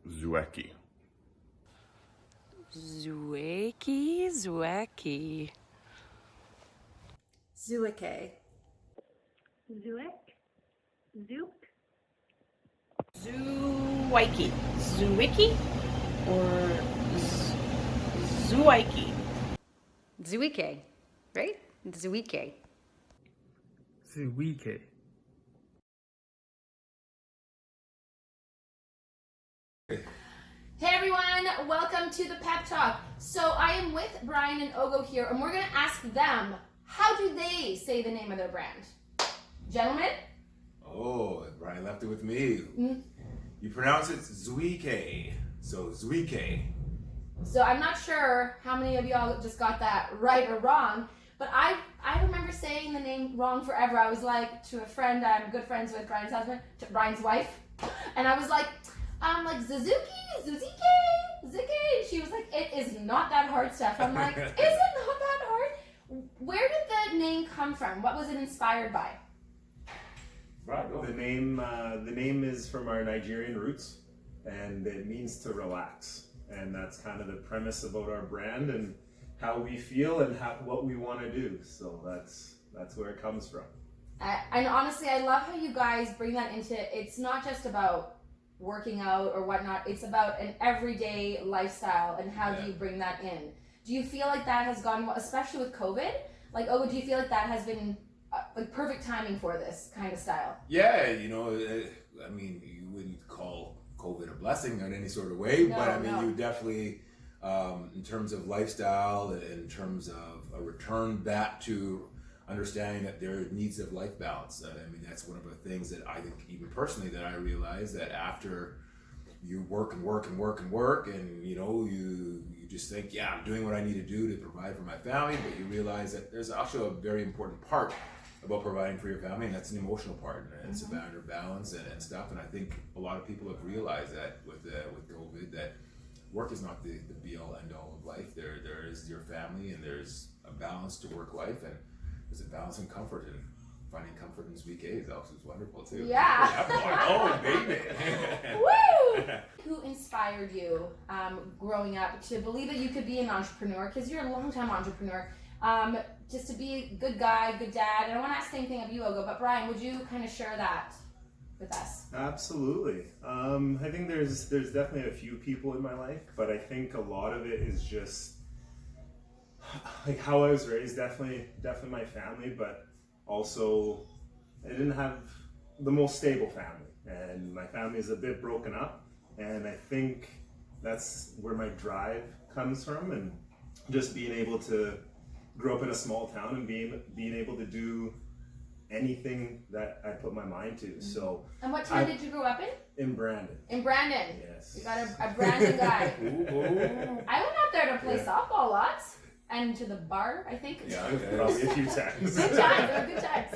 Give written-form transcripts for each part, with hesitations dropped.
Zueike. Zueike. Zueike. Zueike. Zueike. Zueike or Zueike? Zueike, right? Zueike. Zueike. Hey everyone, welcome to the Pep Talk. So I am with Bryan and Ogo here, and we're gonna ask them, how do they say the name of their brand? Gentlemen? Oh, Bryan left it with me. You pronounce it Zueike, so Zueike. So I'm not sure how many of y'all just got that right or wrong, but I remember saying the name wrong forever. I was like, to a friend, I'm good friends with Bryan's husband, to Bryan's wife, and I was like Zuzuki, Zuzuki. She was like, it is not that hard stuff. I'm like, is it not that hard? Where did the name come from? What was it inspired by? The name is from our Nigerian roots, and it means to relax. And that's kind of the premise about our brand and how we feel and what we want to do. So that's where it comes from. And honestly, I love how you guys bring that into, it's not just about working out or whatnot, it's about an everyday lifestyle and how do you bring that in. Do you feel like that has gone, especially with COVID? Like, do you feel like that has been like perfect timing for this kind of style? Yeah, I mean, you wouldn't call COVID a blessing in any sort of way, but you definitely, in terms of lifestyle, in terms of a return back to understanding that there are needs of life balance. I mean, that's one of the things that I think, even personally, that I realized that after you work and work and work and work, and you just think, yeah, I'm doing what I need to do to provide for my family, but you realize that there's also a very important part about providing for your family, and that's an emotional part, and it's about your balance and stuff. And I think a lot of people have realized that with COVID, that work is not the be all end all of life. There is your family, and there's a balance to work life, and there's a balance and comfort, and finding comfort in Zueike is also wonderful too. Yeah. Oh, baby. Woo! Who inspired you growing up to believe that you could be an entrepreneur? Because you're a long-time entrepreneur. Just to be a good guy, good dad. And I want to ask the same thing of you, Ogo, but Bryan, would you kind of share that with us? Absolutely. I think there's definitely a few people in my life, but I think a lot of it is just like how I was raised. Definitely my family, but also I didn't have the most stable family, and my family is a bit broken up, and I think that's where my drive comes from, and just being able to grow up in a small town and being able to do anything that I put my mind to. So. And what town did you grow up in? In Brandon. In Brandon. Yes. You got a Brandon guy. Ooh. I went out there to play softball lots and to the bar, I think. Yeah, probably a few times. Good times. They were good times.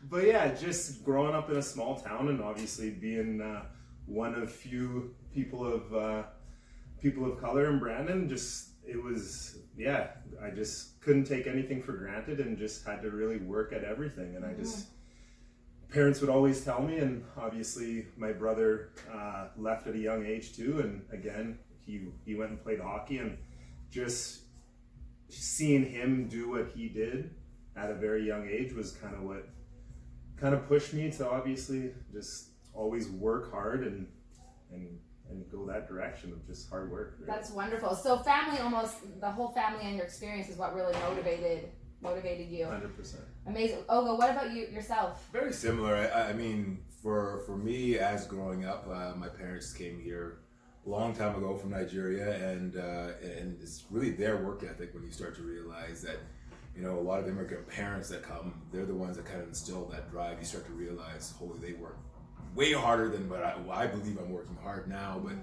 But yeah, just growing up in a small town, and obviously being one of few people of color in Brandon, I just couldn't take anything for granted and just had to really work at everything. And parents would always tell me, and obviously my brother left at a young age too, and again, he went and played hockey, and just seeing him do what he did at a very young age was kind of what pushed me to obviously just always work hard and go that direction of just hard work. Really. That's wonderful. So family, almost the whole family and your experience is what really motivated you. 100%. Amazing. Ogo, what about you yourself? Very similar. I mean, for me, as growing up, my parents came here a long time ago from Nigeria, and it's really their work ethic when you start to realize that, a lot of immigrant parents that come, they're the ones that kind of instill that drive. You start to realize, holy, they work way harder than what I believe I'm working hard now, but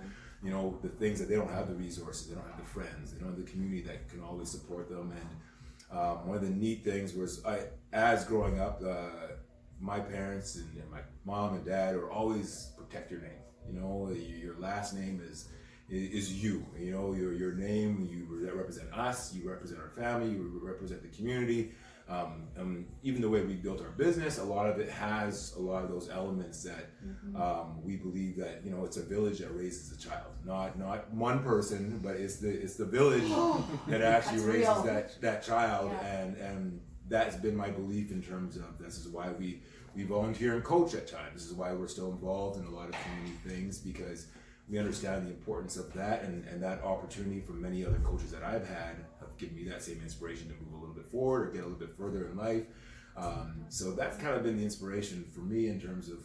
the things that they don't have the resources, they don't have the friends, they don't have the community that can always support them. And one of the neat things was, as growing up, my parents and my mom and dad were always protect your name. Your last name is you. Your name, you represent us, you represent our family, you represent the community. Even the way we built our business, a lot of it has a lot of those elements that we believe that, you know, it's a village that raises a child, not one person, but it's the village that actually raises that child, and that's been my belief in terms of this is why we volunteer and coach at times. This is why we're still involved in a lot of community things, because we understand the importance of that, and that opportunity from many other coaches that I've had have given me that same inspiration to move a little bit forward or get a little bit further in life. So that's kind of been the inspiration for me in terms of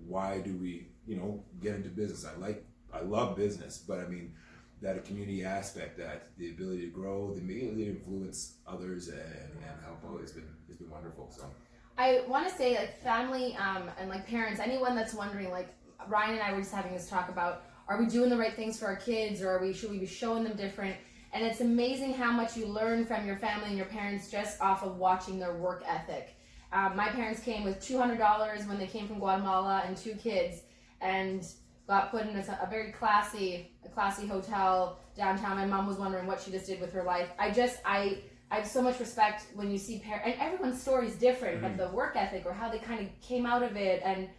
why do we, you know, get into business. I love business, but I mean, that community aspect, that the ability to grow, the ability to influence others and help out has been wonderful. So I want to say, like, family and like parents, anyone that's wondering, like Ryan and I were just having this talk about, are we doing the right things for our kids, or should we be showing them different? And it's amazing how much you learn from your family and your parents just off of watching their work ethic. My parents came with $200 when they came from Guatemala and 2 kids, and got put in a very classy hotel downtown. My mom was wondering what she just did with her life. I have so much respect when you see parents, and everyone's story is different, but the work ethic or how they kind of came out of it, and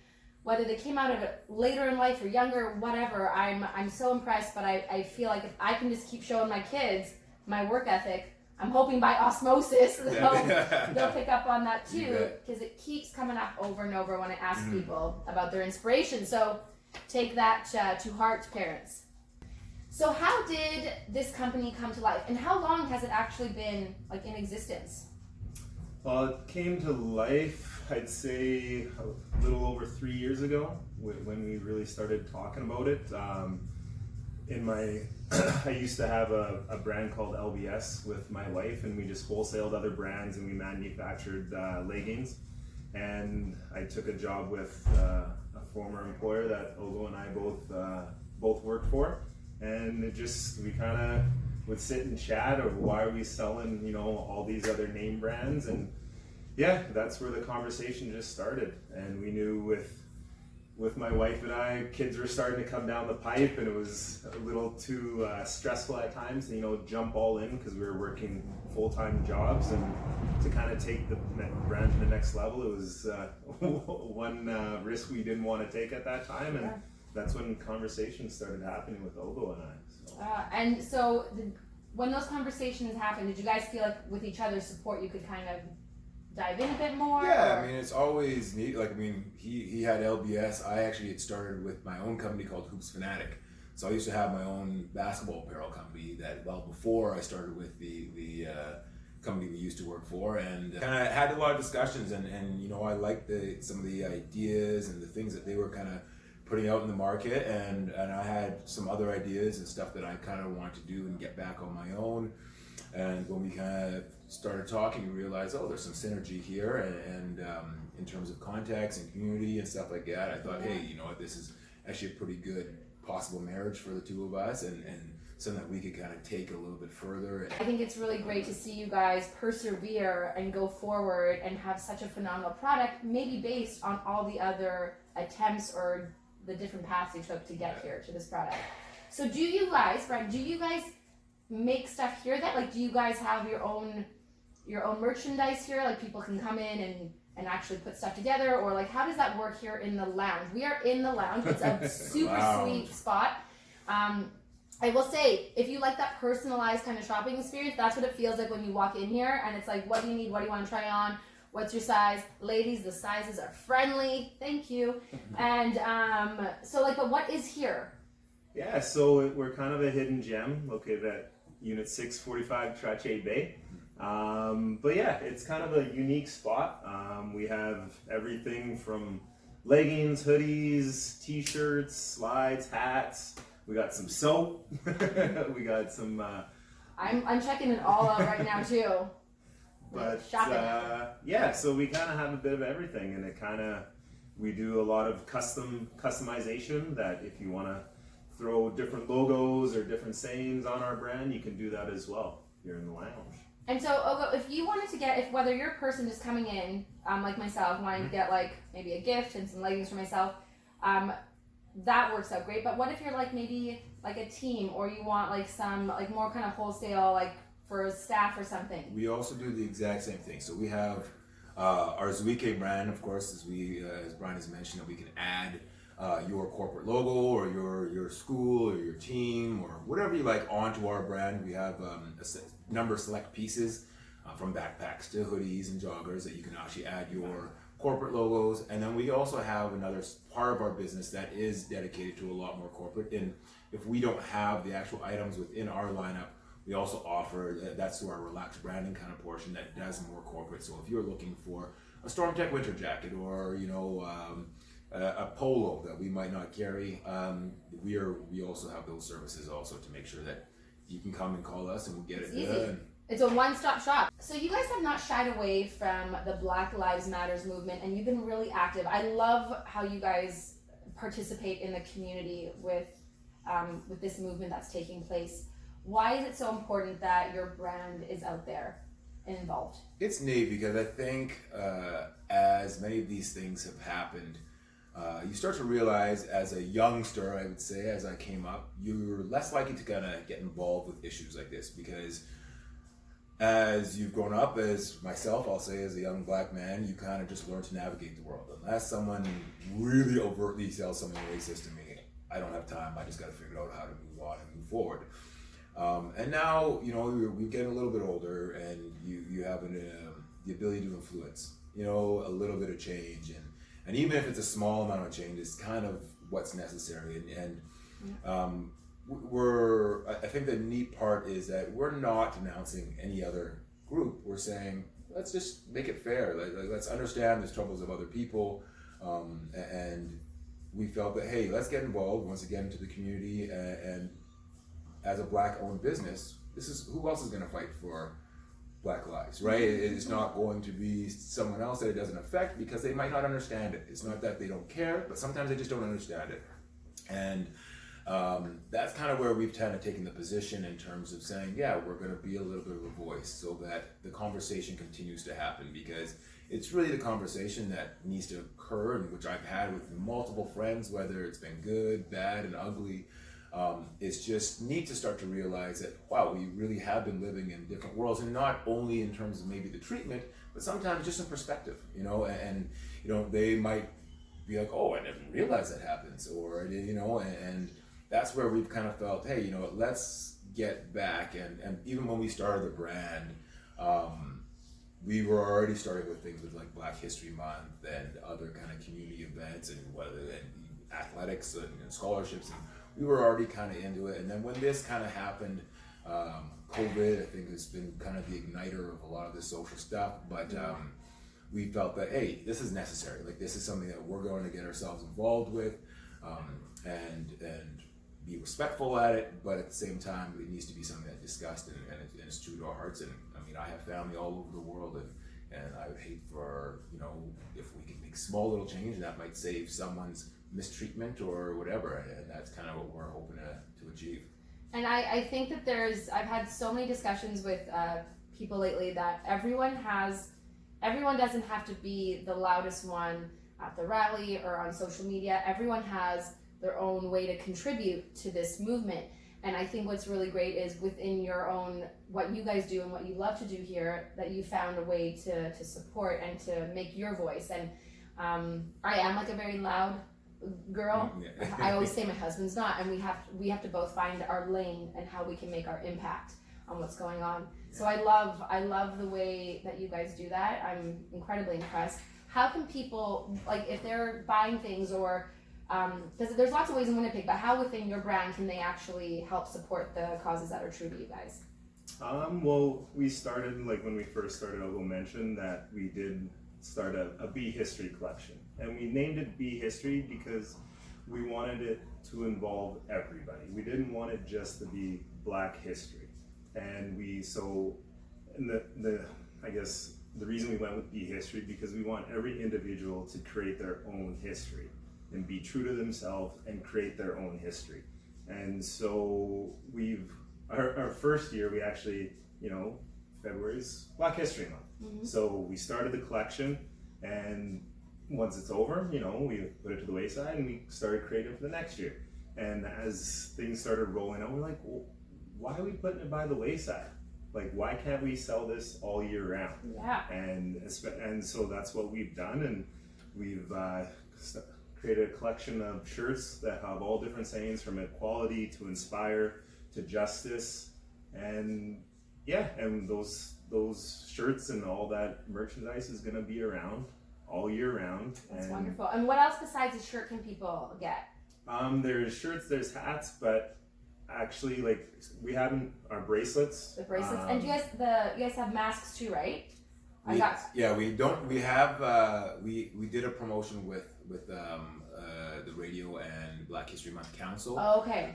whether they came out of it later in life or younger, whatever, I'm so impressed. But I feel like if I can just keep showing my kids my work ethic, I'm hoping by osmosis they'll pick up on that too, because it keeps coming up over and over when I ask people about their inspiration. So take that to heart, parents. So how did this company come to life, and how long has it actually been like in existence? Well, it came to life, I'd say, a little over 3 years ago when we really started talking about it. I used to have a brand called LBS with my wife, and we just wholesaled other brands, and we manufactured leggings. And I took a job with a former employer that Ogo and I both worked for, and we kind of would sit and chat of why are we selling, you know, all these other name brands. And yeah, that's where the conversation just started. And we knew with my wife and I, kids were starting to come down the pipe, and it was a little too stressful at times to, you know, jump all in, because we were working full-time jobs, and to kind of take the brand to the next level, it was one risk we didn't want to take at that time. And that's when conversations started happening with Ogo and I. And so when those conversations happened, did you guys feel like with each other's support you could kind of dive in a bit more? Yeah, I mean, it's always neat. Like, I mean, he had LBS. I actually had started with my own company called Hoops Fanatic. So I used to have my own basketball apparel company that, well, before I started with the company we used to work for, and kind of had a lot of discussions, and you know, I liked some of the ideas and the things that they were kind of putting out in the market, and I had some other ideas and stuff that I kind of wanted to do and get back on my own. And when we kind of started talking, we realized, oh, there's some synergy here, and in terms of contacts and community and stuff like that, I thought, hey, you know what, this is actually a pretty good possible marriage for the two of us, and something that we could kind of take a little bit further. I think it's really great to see you guys persevere and go forward and have such a phenomenal product, maybe based on all the other attempts or the different paths you took to get here to this product. So do you guys, Brian, make stuff here that, like, do you guys have your own merchandise here? Like, people can come in and actually put stuff together, or like, how does that work here in the lounge? We are in the lounge. It's a super sweet spot. I will say, if you like that personalized kind of shopping experience, that's what it feels like when you walk in here, and it's like, what do you need? What do you want to try on? What's your size? Ladies, the sizes are friendly. Thank you. And so, like, but what is here? Yeah, so we're kind of a hidden gem located at Unit 645 Trache Bay. But yeah, it's kind of a unique spot. We have everything from leggings, hoodies, t-shirts, slides, hats. We got some soap. We got some... I'm checking it all out right now too. But yeah, so we kind of have a bit of everything, and we do a lot of customization, that if you want to throw different logos or different sayings on our brand, you can do that as well here in the lounge. And so, Ogo, if you wanted to get, whether you're a person just coming in, like myself, wanting to get like maybe a gift and some leggings for myself, that works out great. But what if you're like maybe like a team, or you want like some like more kind of wholesale, like for staff or something? We also do the exact same thing. So we have our Zueike brand, of course, as Brian has mentioned, that we can add your corporate logo or your school or your team or whatever you like onto our brand. We have a number of select pieces from backpacks to hoodies and joggers that you can actually add your corporate logos. And then we also have another part of our business that is dedicated to a lot more corporate. And if we don't have the actual items within our lineup, we also offer, that's through our relaxed branding kind of portion that does more corporate. So if you're looking for a Storm Tech winter jacket or, a polo that we might not carry, we also have those services also to make sure that you can come and call us and we'll get it done. It's a one-stop shop. So you guys have not shied away from the Black Lives Matters movement, and you've been really active. I love how you guys participate in the community with this movement that's taking place. Why is it so important that your brand is out there and involved? It's neat because I think as many of these things have happened, you start to realize as a youngster, I would say, as I came up, you're less likely to kind of get involved with issues like this because as you've grown up, as myself, I'll say, as a young black man, you kind of just learn to navigate the world. Unless someone really overtly sells something racist to me, I don't have time. I just got to figure out how to move on and move forward. And now, we get a little bit older, and you have the ability to influence, a little bit of change, and even if it's a small amount of change, it's kind of what's necessary. I think the neat part is that we're not denouncing any other group. We're saying, let's just make it fair. Let's understand the struggles of other people. And we felt that, hey, let's get involved once again into the community. And as a black-owned business, who else is going to fight for Black lives, right? It's not going to be someone else that it doesn't affect because they might not understand it. It's not that they don't care, but sometimes they just don't understand it. And that's kind of where we've kind of taken the position in terms of saying, yeah, we're going to be a little bit of a voice so that the conversation continues to happen, because it's really the conversation that needs to occur, and which I've had with multiple friends, whether it's been good, bad, and ugly. It's just neat to start to realize that, wow, we really have been living in different worlds, and not only in terms of maybe the treatment, but sometimes just in perspective, and they might be like, oh, I didn't realize that happens, or, and that's where we've kind of felt, hey, let's get back, and even when we started the brand, we were already starting with things with like Black History Month and other kind of community events and athletics and scholarships, and we were already kind of into it. And then when this kind of happened, COVID, I think, has been kind of the igniter of a lot of the social stuff, but we felt that, hey, this is necessary. Like, this is something that we're going to get ourselves involved with, and be respectful at it, but at the same time, it needs to be something that's discussed and it's true to our hearts. And I mean, I have family all over the world, and I would hate for, if we could make small little change that might save someone's mistreatment or whatever, and that's kind of what we're hoping to achieve. And I think that I've had so many discussions with people lately that everyone doesn't have to be the loudest one at the rally or on social media. Everyone has their own way to contribute to this movement. And I think what's really great is within your own, what you guys do and what you love to do here, that you found a way to support and to make your voice. And I am like a very loud girl. Yeah. I always say my husband's not, and we have to both find our lane and how we can make our impact on what's going on. Yeah. So I love the way that you guys do that. I'm incredibly impressed. How can people, like, if they're buying things or because there's lots of ways in Winnipeg, but how within your brand can they actually help support the causes that are true to you guys? Well, we started, like when we first started, Ogo mentioned that we did start a Be History collection. And we named it Be History because we wanted it to involve everybody. We didn't want it just to be Black history. And I guess the reason we went with Be History, because we want every individual to create their own history and be true to themselves and create their own history. And so our first year, we actually, February's Black History Month. Mm-hmm. So we started the collection, and once it's over, we put it to the wayside and we started creating for the next year. And as things started rolling out, we're like, well, why are we putting it by the wayside? Like, why can't we sell this all year round? Yeah. And so that's what we've done, and we've created a collection of shirts that have all different sayings, from equality to inspire to justice, and those shirts and all that merchandise is going to be around all year round. That's wonderful. And what else besides a shirt can people get? There's shirts, there's hats, but actually, like, we have our bracelets. The bracelets, and you guys have masks too, right? We did a promotion with the Radio and Black History Month Council. Oh, okay.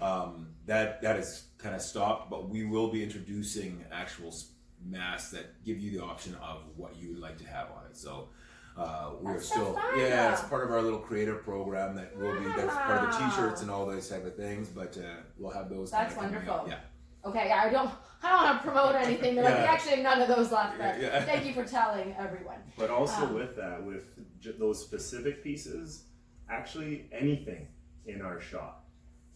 That has kind of stopped, but we will be introducing actual masks that give you the option of what you would like to have on it. So we're That's still so fun. it's part of our little creative program that will be that's part of the t-shirts and all those type of things, but we'll have those. That's coming wonderful. up. Yeah. Okay, I don't want to promote anything. They're like, we actually have none of those left. But Yeah. thank you for telling everyone. But also with that, with those specific pieces, actually anything in our shop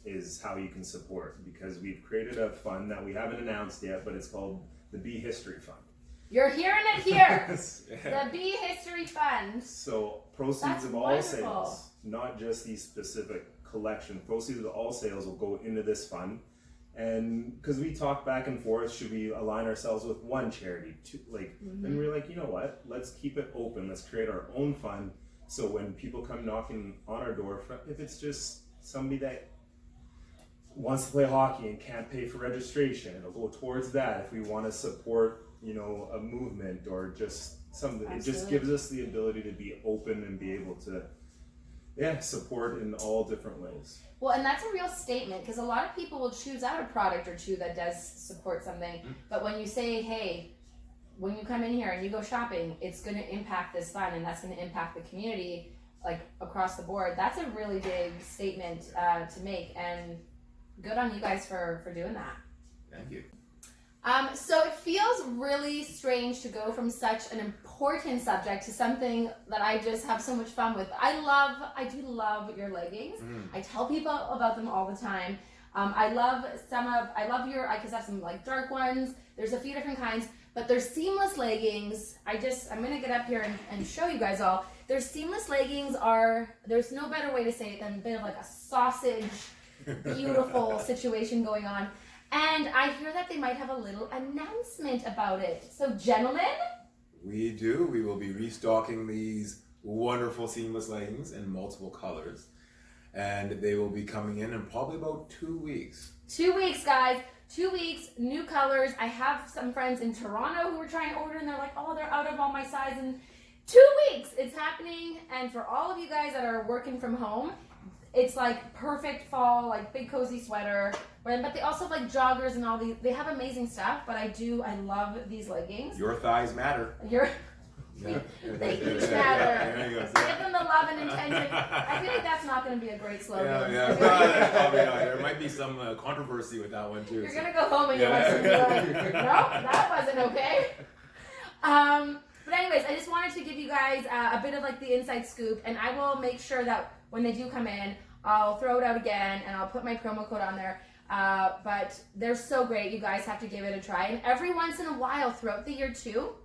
is how you can support, because we've created a fund that we haven't announced yet, but it's called the Be History Fund. You're hearing it here. The Be History Fund. So proceeds That's of all wonderful. sales, not just these specific collection, proceeds of all sales will go into this fund. And because we talk back and forth, should we align ourselves with one charity? And we're like, you know what? Let's keep it open. Let's create our own fund. So when people come knocking on our door, if it's just somebody that wants to play hockey and can't pay for registration, it'll go towards that. If we want to support, a movement or just something, it just gives us the ability to be open and be able to, support in all different ways. Well, and that's a real statement, because a lot of people will choose out a product or two that does support something. But when you say, hey, when you come in here and you go shopping, it's going to impact this fund and that's going to impact the community, like across the board. That's a really big statement to make, and good on you guys for doing that. Thank you. So it feels really strange to go from such an important subject to something that I just have so much fun with. I do love your leggings. I tell people about them all the time. I love your, I have some like dark ones. There's a few different kinds, but they're seamless leggings. I'm gonna get up here and show you guys all. Their seamless leggings there's no better way to say it than a bit of like a sausage, beautiful situation going on. And I hear that they might have a little announcement about it. So, gentlemen? We do. We will be restocking these wonderful seamless leggings in multiple colors. And they will be coming in probably about 2 weeks. 2 weeks, guys. 2 weeks, new colors. I have some friends in Toronto who were trying to order, and they're like, oh, they're out of all my size. In 2 weeks, it's happening. And for all of you guys that are working from home, it's like perfect fall, like big cozy sweater. But they also have like joggers and all these. They have amazing stuff, but I love these leggings. Your thighs matter. They each matter. Give them the love and attention. I feel like that's not going to be a great slogan. Probably not. There might be some controversy with that one too. You're going to go home and you're like, no, that wasn't okay. But anyways, I just wanted to give you guys a bit of like the inside scoop, and I will make sure that when they do come in, I'll throw it out again and I'll put my promo code on there. But they're so great. You guys have to give it a try. And every once in a while throughout the year too,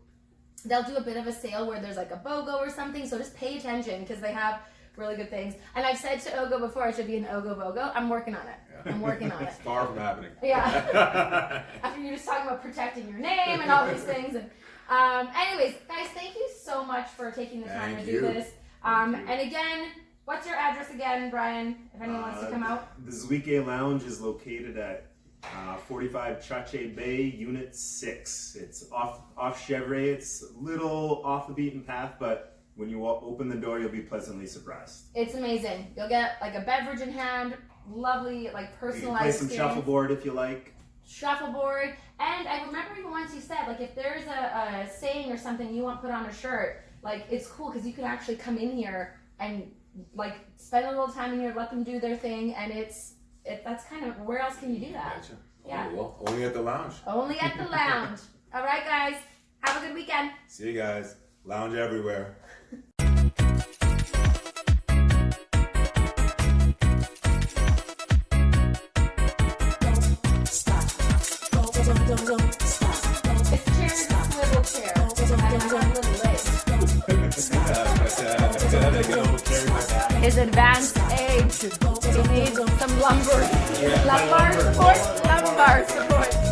they'll do a bit of a sale where there's like a BOGO or something. So just pay attention, because they have really good things. And I've said to Ogo before, it should be an Ogo BOGO. I'm working on it. I'm working on it. It's far from happening. Yeah. After you're just talking about protecting your name and all these things. And anyways, guys, thank you so much for taking the time to do this. And again, what's your address again, Brian, if anyone wants to come out? The Zueike Lounge is located at 45 Chache Bay, Unit 6. It's off Chevrolet. It's a little off the beaten path, but when you open the door, you'll be pleasantly surprised. It's amazing. You'll get like a beverage in hand, lovely, like personalized. You can play some shuffleboard if you like. Shuffleboard. And I remember even once you said, like, if there's a saying or something you want put on a shirt, like, it's cool because you can actually come in here and like spend a little time in here, let them do their thing, and that's kind of, where else can you do that? Gotcha. Yeah. Oh, well, only at the lounge. Only at the lounge. All right, guys. Have a good weekend. See you guys. Lounge everywhere. Stop. Don't stop. his advanced age. He needs some lumbar support. Lumbar support.